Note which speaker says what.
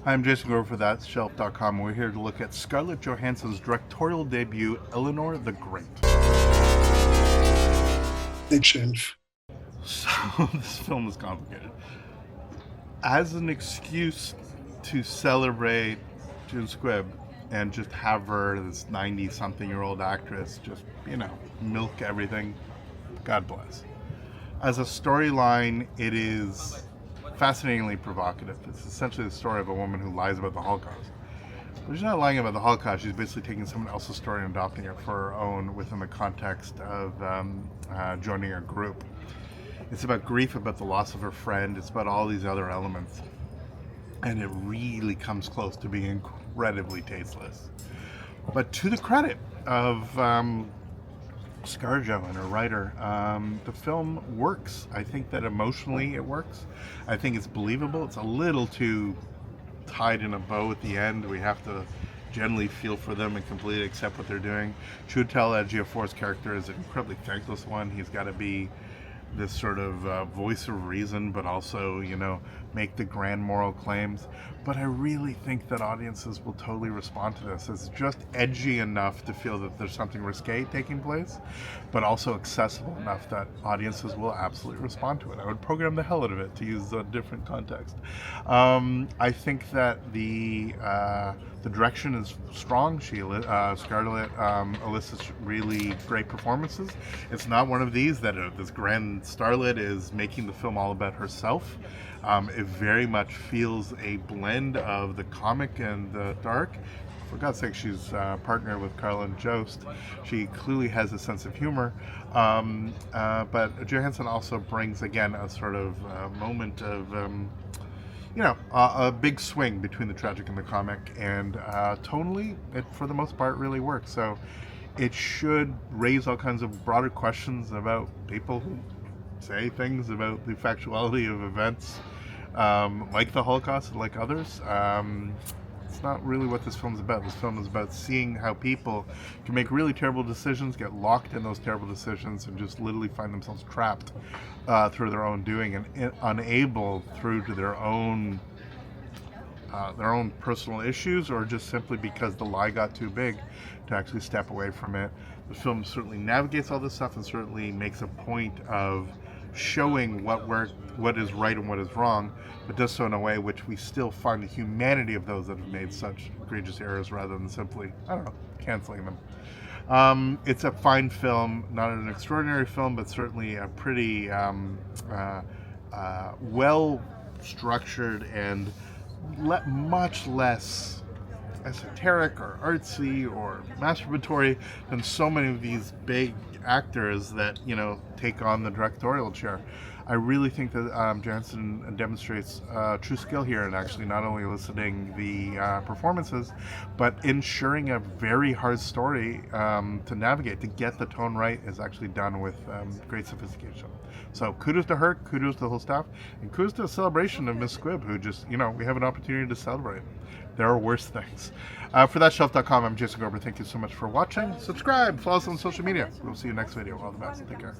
Speaker 1: I'm Jason Grover for ThatShelf.com. We're here to look at Scarlett Johansson's directorial debut, Eleanor the Great.
Speaker 2: Big shelf.
Speaker 1: So, this film is complicated. As an excuse to celebrate June Squibb and just have her, this 90-something-year-old actress, just, milk everything, God bless. As a storyline, it is fascinatingly provocative. It's essentially the story of a woman who lies about the Holocaust. But she's not lying about the Holocaust, she's basically taking someone else's story and adopting it for her own within the context of joining a group. It's about grief, about the loss of her friend, it's about all these other elements. And it really comes close to being incredibly tasteless. But to the credit of ScarJo and her writer, the film works. I think that emotionally it works. I think it's believable. It's a little too tied in a bow at the end. We have to generally feel for them and completely accept what they're doing. Chiwetel Ejiofor's character is an incredibly thankless one. He's got to be this sort of voice of reason, but also, make the grand moral claims. But I really think that audiences will totally respond to this. It's just edgy enough to feel that there's something risque taking place, but also accessible enough that audiences will absolutely respond to it. I would program the hell out of it, to use a different context. I think that the direction is strong. Scarlett elicits really great performances. It's not one of these that this grand starlet is making the film all about herself. It very much feels a blend of the comic and the dark. For God's sake, she's partnered with Carlin Jost. She clearly has a sense of humor. But Johansson also brings, again, a sort of moment of a big swing between the tragic and the comic, and tonally, it for the most part really works. So it should raise all kinds of broader questions about people who say things about the factuality of events, like the Holocaust and like others. It's not really what this film is about. This film is about seeing how people can make really terrible decisions, get locked in those terrible decisions, and just literally find themselves trapped through their own doing and unable through to their own personal issues, or just simply because the lie got too big to actually step away from it. The film certainly navigates all this stuff and certainly makes a point of showing what is right and what is wrong, but does so in a way which we still find the humanity of those that have made such egregious errors rather than simply, canceling them. It's a fine film, not an extraordinary film, but certainly a pretty well structured and much less esoteric or artsy or masturbatory than so many of these big actors that take on the directorial chair. I really think that Johansson demonstrates true skill here in actually not only eliciting the performances, but ensuring a very hard story to navigate. To get the tone right is actually done with great sophistication. So kudos to her, kudos to the whole staff, and kudos to the celebration of Miss Squibb, who just, we have an opportunity to celebrate. There are worse things. For ThatShelf.com, I'm Jason Grover. Thank you so much for watching. Subscribe, follow us on social media. We'll see you next video. All the best. Take care.